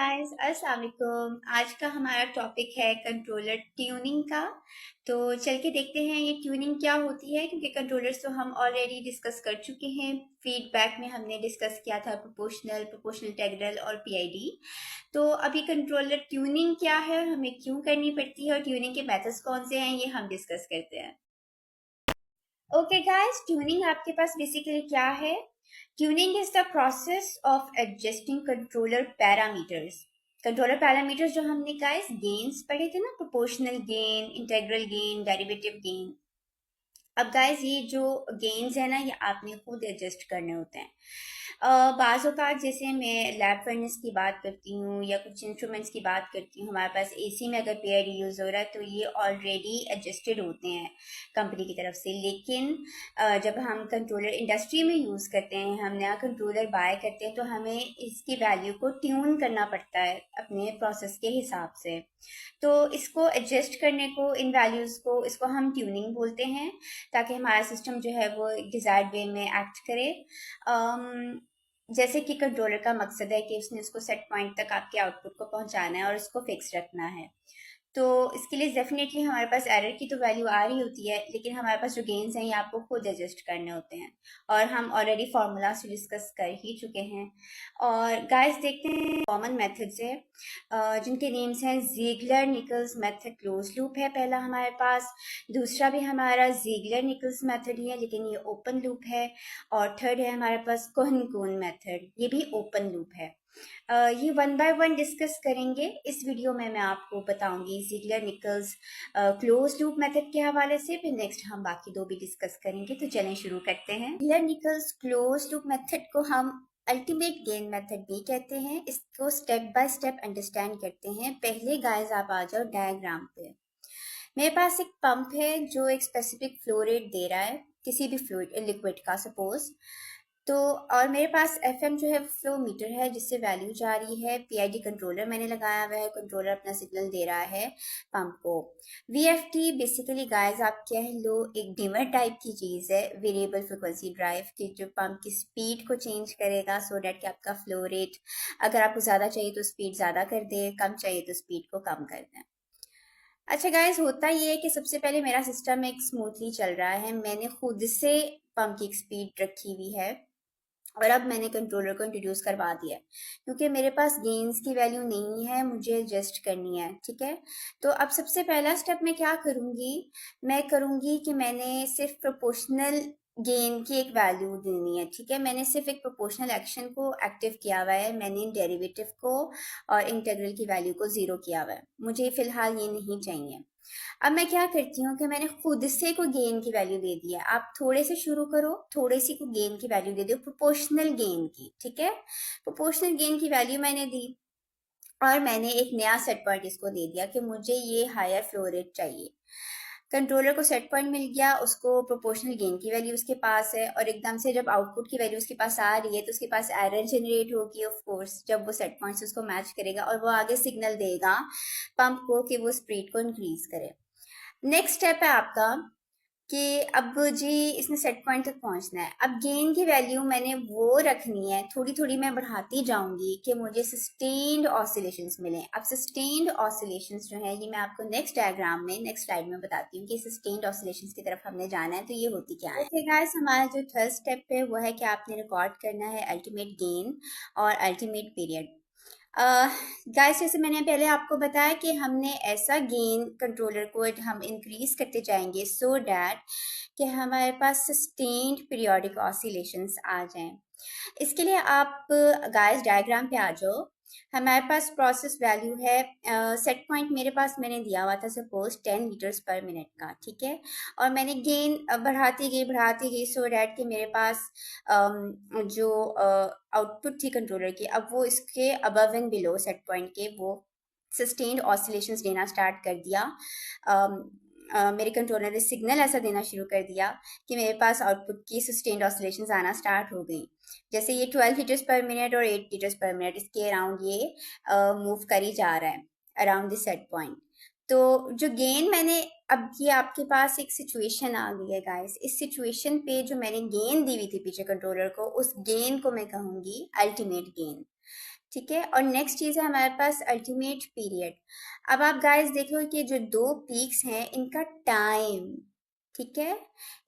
Guys, अस्सलाम वालेकुम। आज का हमारा टॉपिक है कंट्रोलर ट्यूनिंग का। तो चल के देखते हैं ये ट्यूनिंग क्या होती है, क्योंकि कंट्रोलर्स तो हम ऑलरेडी डिस्कस कर चुके हैं। फीडबैक में हमने डिस्कस किया था प्रोपोर्शनल इंटीग्रल और पीआईडी। तो अभी कंट्रोलर ट्यूनिंग क्या है, हमें क्यों करनी पड़ती है और ट्यूनिंग के मेथड्स कौन से हैं, ये हम डिस्कस करते हैं। ओके गाइस, ट्यूनिंग आपके पास बेसिकली क्या है? Tuning is the process of adjusting controller parameters जो हमने गाइस गेन्स पढ़े थे ना, proportional gain, integral gain, derivative gain. अब गाइस ये जो गेन्स है ना, ये आपने खुद एडजस्ट करने होते हैं। बाज़ औक़ात जैसे मैं लैब फर्नेस की बात करती हूँ या कुछ इंस्ट्रूमेंट्स की बात करती हूँ, हमारे पास एसी में अगर पीआईडी यूज़ हो रहा है तो ये ऑलरेडी एडजस्टेड होते हैं कंपनी की तरफ से। लेकिन जब हम कंट्रोलर इंडस्ट्री में यूज़ करते हैं, हम नया कंट्रोलर बाय करते हैं, तो हमें इसकी वैल्यू को ट्यून करना पड़ता है अपने प्रोसेस के हिसाब से। तो इसको एडजस्ट करने को, इन वैल्यूज़ को, इसको हम ट्यूनिंग बोलते हैं, ताकि हमारा सिस्टम जो है वो डिज़ायर्ड वे में एक्ट करे। जैसे कि कंट्रोलर का मकसद है कि उसने उसको सेट पॉइंट तक आपके आउटपुट को पहुंचाना है और उसको फिक्स रखना है। तो इसके लिए डेफिनेटली हमारे पास एरर की तो वैल्यू आ रही होती है, लेकिन हमारे पास जो गेन्स हैं ये आपको खुद एडजस्ट करने होते हैं, और हम ऑलरेडी फार्मूला से डिस्कस कर ही चुके हैं। और गाइस देखते हैं कॉमन मेथड्स है, जिनके नेम्स हैं ज़ीगलर निकल्स मेथड, क्लोज लूप है पहला हमारे पास। दूसरा भी हमारा ज़ीगलर निकल्स मेथड ही है, लेकिन ये ओपन लूप है। और थर्ड है हमारे पास कोहन कून मेथड, ये भी ओपन लूप है। ये वन बाय वन डिस्कस करेंगे इस वीडियो में। मैं आपको बताऊंगी Ziggler Nicholls close loop method के हवाले से, फिर नेक्स्ट हम बाकी दो भी डिस्कस करेंगे। तो चलें शुरू करते हैं। Ziggler Nicholls close loop method को हम अल्टीमेट गेन मेथड भी कहते हैं। इसको स्टेप बाय स्टेप अंडरस्टैंड करते हैं। पहले गाइस आप आ जाओ डायग्राम पे। मेरे पास एक पंप है जो एक स्पेसिफिक फ्लो रेट दे रहा है किसी भी फ्लूइड लिक्विड का, सपोज। तो और मेरे पास एफएम जो है फ्लो मीटर है, जिससे वैल्यू जा रही है। पीआईडी कंट्रोलर मैंने लगाया हुआ है, कंट्रोलर अपना सिग्नल दे रहा है पंप को। वीएफटी बेसिकली गाइस आप कह लो एक डिमर टाइप की चीज़ है, वेरिएबल फ्रिक्वेंसी ड्राइव की, जो पंप की स्पीड को चेंज करेगा सो डैट कि आपका फ्लो रेट, अगर आपको ज़्यादा चाहिए तो स्पीड ज़्यादा कर दे, कम चाहिए तो स्पीड को कम कर दे। अच्छा गाइस, होता ये है कि सबसे पहले मेरा सिस्टम एक स्मूथली चल रहा है, मैंने खुद से पंप की स्पीड रखी हुई है, और अब मैंने कंट्रोलर को इंट्रोड्यूस करवा दिया है, क्योंकि मेरे पास गेन्स की वैल्यू नहीं है, मुझे एडजस्ट करनी है। ठीक है, तो अब सबसे पहला स्टेप मैं क्या करूँगी, मैं करूँगी कि मैंने सिर्फ प्रोपोर्शनल गेन की एक वैल्यू देनी है। ठीक है, मैंने सिर्फ एक प्रोपोर्शनल एक्शन को एक्टिव किया हुआ है, मैंने डेरिवेटिव को और इंटीग्रल की वैल्यू को ज़ीरो किया हुआ है। मुझे फ़िलहाल ये नहीं चाहिए। अब मैं क्या करती हूँ कि मैंने खुद से को गेन की वैल्यू दे दी है। आप थोड़े से शुरू करो, थोड़े सी को गेन की वैल्यू दे दो, प्रोपोर्शनल गेन की। ठीक है, प्रोपोर्शनल गेन की वैल्यू मैंने दी, और मैंने एक नया सेट पॉइंट इसको दे दिया कि मुझे ये हायर फ्लो रेट चाहिए। कंट्रोलर को सेट पॉइंट मिल गया, उसको प्रोपोर्शनल गेन की वैल्यू उसके पास है, और एकदम से जब आउटपुट की वैल्यू उसके पास आ रही है तो उसके पास एरर जनरेट होगी ऑफ कोर्स, जब वो सेट पॉइंट से उसको मैच करेगा, और वो आगे सिग्नल देगा पंप को कि वो स्पीड को इंक्रीज करे। नेक्स्ट स्टेप है आपका कि अब जी इसने सेट पॉइंट तक पहुंचना है। अब गेन की वैल्यू मैंने वो रखनी है, थोड़ी थोड़ी मैं बढ़ाती जाऊंगी कि मुझे सस्टेन्ड ऑसिलेशंस मिलें। अब सस्टेन्ड ऑसिलेशंस जो है, ये मैं आपको नेक्स्ट डायग्राम में, नेक्स्ट स्लाइड में बताती हूँ कि सस्टेन्ड ऑसिलेशंस की तरफ हमने जाना है तो ये होती क्या है। ओके गाइस, हमारा जो थर्ड स्टेप है वो है कि आपने रिकॉर्ड करना है अल्टीमेट गेन और अल्टीमेट पीरियड। गाइस, जैसे मैंने पहले आपको बताया कि हमने ऐसा गेन कंट्रोलर को हम इंक्रीज करते जाएंगे सो डैट कि हमारे पास सस्टेन्ड पीरियोडिक ऑसिलेशंस आ जाएं। इसके लिए आप गाइस डायग्राम पे आ जाओ। हमारे पास प्रोसेस वैल्यू है, सेट पॉइंट मेरे पास मैंने दिया हुआ था सपोज 10 लीटर्स पर मिनट का। ठीक है, और मैंने गेन बढ़ाती गई सो डैट कि मेरे पास जो आउटपुट थी कंट्रोलर की, अब वो इसके above and below set point के वो सस्टेन्ड ऑसिलेशंस देना स्टार्ट कर दिया। मेरे कंट्रोलर ने सिग्नल ऐसा देना शुरू कर दिया कि मेरे पास आउटपुट की सस्टेन्ड ऑसिलेशंस आना स्टार्ट हो गई। जैसे ये 12 लीटर्स पर मिनट और 8 लीटर्स पर मिनट, इसके अराउंड ये मूव करी जा रहा है अराउंड दिस सेट पॉइंट। तो जो गेन मैंने, अब ये आपके पास एक सिचुएशन आ गई है गाइस, इस सिचुएशन पे जो मैंने गेन दी हुई थी पीछे कंट्रोलर को, उस गेन को मैं कहूंगी अल्टीमेट गेन। ठीक है, और नेक्स्ट चीज है हमारे पास अल्टीमेट पीरियड। अब आप गाइस देखो कि जो दो पीक्स हैं इनका टाइम, ठीक है,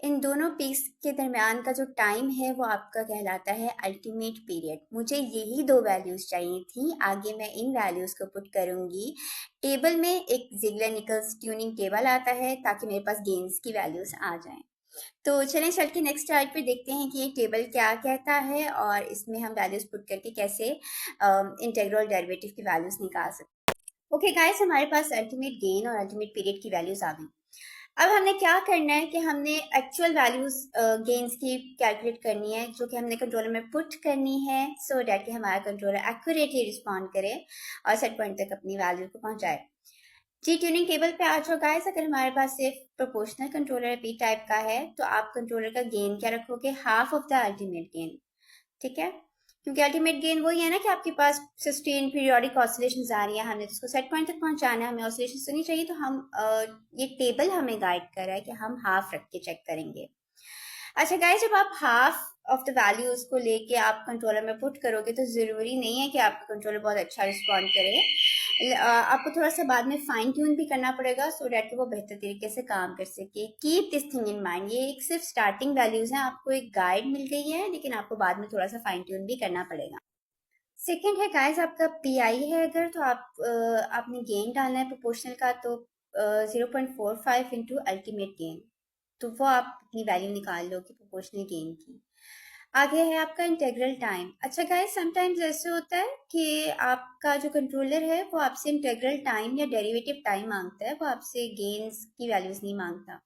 इन दोनों पीक्स के दरमियान का जो टाइम है वो आपका कहलाता है अल्टीमेट पीरियड। मुझे यही दो वैल्यूज चाहिए थी, आगे मैं इन वैल्यूज को पुट करूंगी टेबल में। एक जिगलर निकल्स ट्यूनिंग टेबल आता है ताकि मेरे पास गेन्स की वैल्यूज आ जाएं। तो चलें चल के नेक्स्ट स्लाइड पे देखते हैं कि ये टेबल क्या कहता है और इसमें हम वैल्यूज पुट करके कैसे इंटीग्रल डेरिवेटिव की वैल्यूज निकाल सकते हैं। ओके गाइस, हमारे पास अल्टीमेट गेन और अल्टीमेट पीरियड की वैल्यूज आ गई। अब हमने क्या करना है कि हमने एक्चुअल वैल्यूज गेन्स की कैलकुलेट करनी है, जो कि हमने कंट्रोलर में पुट करनी है, सो डैट कि हमारा कंट्रोलर एक्यूरेटली रिस्पॉन्ड करे और सेट पॉइंट तक अपनी वैल्यू को पहुंचाए। जी ट्यूनिंग टेबल पे आ जाओ गाइस। अगर हमारे पास सिर्फ प्रोपोर्शनल कंट्रोलर पी टाइप का है तो आप कंट्रोलर का गेन क्या रखोगे, half of the ultimate gain. ठीक है, क्योंकि अल्टीमेट गेन वही है ना कि आपके पास सस्टेन पीरियोडिक ऑसिलेशंस आ रही है, हमने उसको सेट पॉइंट तक पहुंचाना है, हमें ऑसिलेशंस तो नहीं चाहिए, तो हम ये टेबल हमें गाइड कर रहा है कि हम हाफ रख के चेक करेंगे। अच्छा गाइस, जब आप हाफ ऑफ द वैल्यूज को लेके आप कंट्रोलर में पुट करोगे तो जरूरी नहीं है कि आपका कंट्रोलर बहुत अच्छा रिस्पॉन्ड करे। आपको थोड़ा सा बाद में फाइन ट्यून भी करना पड़ेगा सो डैट कि वो बेहतर तरीके से काम कर सके। Keep this thing in mind, ये एक सिर्फ स्टार्टिंग वैल्यूज हैं, आपको एक गाइड मिल गई है लेकिन आपको बाद में थोड़ा सा फाइन ट्यून भी करना पड़ेगा। सेकेंड है गाइस, आपका पी आई है अगर, तो आपने गेन डालना है प्रोपोर्शनल का, तो 0.45 इंटू अल्टीमेट गेन, तो वो आप अपनी वैल्यू निकाल लो कि प्रोपोर्शनल गेन की। आगे है आपका इंटीग्रल टाइम। अच्छा गाइस, समटाइम्स ऐसे होता है कि आपका जो कंट्रोलर है वो आपसे इंटीग्रल टाइम या डेरिवेटिव टाइम मांगता है, वो आपसे गेन्स की वैल्यूज नहीं मांगता।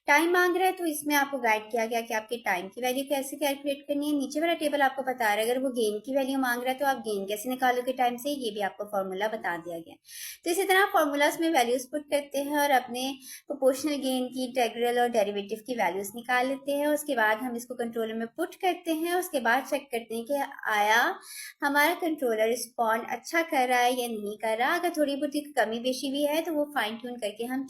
टाइम मांग रहा है तो इसमें आपको गाइड किया गया कि आपके टाइम की वैल्यू कैसे कैलकुलेट करनी है। नीचे वाला टेबल आपको बता रहा है अगर वो गेन की वैल्यू मांग रहा है तो आप गेन कैसे निकालोगे टाइम से, ये भी आपको फॉर्मूला बता दिया गया। तो इसी तरह फॉर्मूलाज में वैल्यूज पुट करते हैं और अपने प्रोपोर्शनल गेन की, इंटीग्रल और डेरिवेटिव की वैल्यूज निकाल लेते हैं। उसके बाद हम इसको कंट्रोलर में पुट करते हैं, उसके बाद चेक करते हैं कि आया हमारा कंट्रोलर रिस्पॉन्ड अच्छा कर रहा है या नहीं कर रहा। अगर थोड़ी बहुत कमी बेशी भी है तो वो फाइन ट्यून करके हम।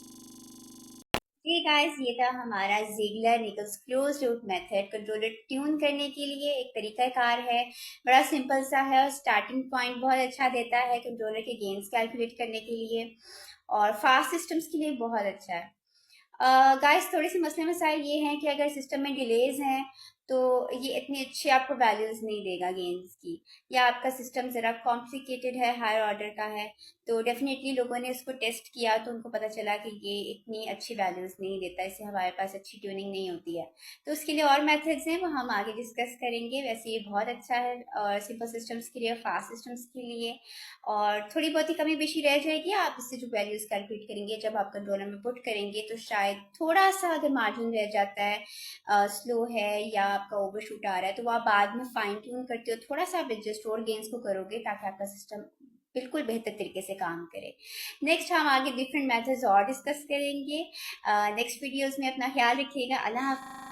ये गाइस, ये था हमारा Ziegler Nichols close loop method controller tune करने के लिए। एक तरीकाकार है, बड़ा सिंपल सा है और स्टार्टिंग पॉइंट बहुत अच्छा देता है कंट्रोलर के गेन्स कैलकुलेट करने के लिए, और फास्ट सिस्टम्स के लिए बहुत अच्छा है। गाइस, थोड़े से मसले मसाइल ये हैं कि अगर सिस्टम में डिलेज हैं तो ये इतनी अच्छी आपको वैल्यूज नहीं देगा गेन्स की, या आपका सिस्टम ज़रा कॉम्प्लिकेटेड है, हायर ऑर्डर का है, तो डेफिनेटली लोगों ने इसको टेस्ट किया तो उनको पता चला कि ये इतनी अच्छी वैल्यूज नहीं देता, इससे हमारे पास अच्छी ट्यूनिंग नहीं होती है। तो उसके लिए और मेथड्स हैं, वो हम आगे डिस्कस करेंगे। वैसे ये बहुत अच्छा है और सिंपल सिस्टम्स के लिए, फास्ट सिस्टम्स के लिए, और थोड़ी बहुत ही कमी बेशी रह जाएगी आप इससे जो वैल्यूज कैलकुलेट करेंगे जब आप कंट्रोलर में पुट करेंगे, तो शायद थोड़ा सा अगर मार्जिन रह जाता है, स्लो है या आपका ओवरशूट आ रहा है, तो वो आप बाद में फाइन ट्यून करते हो, थोड़ा सा आप एडजस्ट और गेन्स को करोगे ताकि आपका सिस्टम बिल्कुल बेहतर तरीके से काम करे। नेक्स्ट हम आगे डिफरेंट मेथड्स और डिस्कस करेंगे नेक्स्ट वीडियोस में। अपना ख्याल रखिएगा। अल्लाह हाफ़िज़।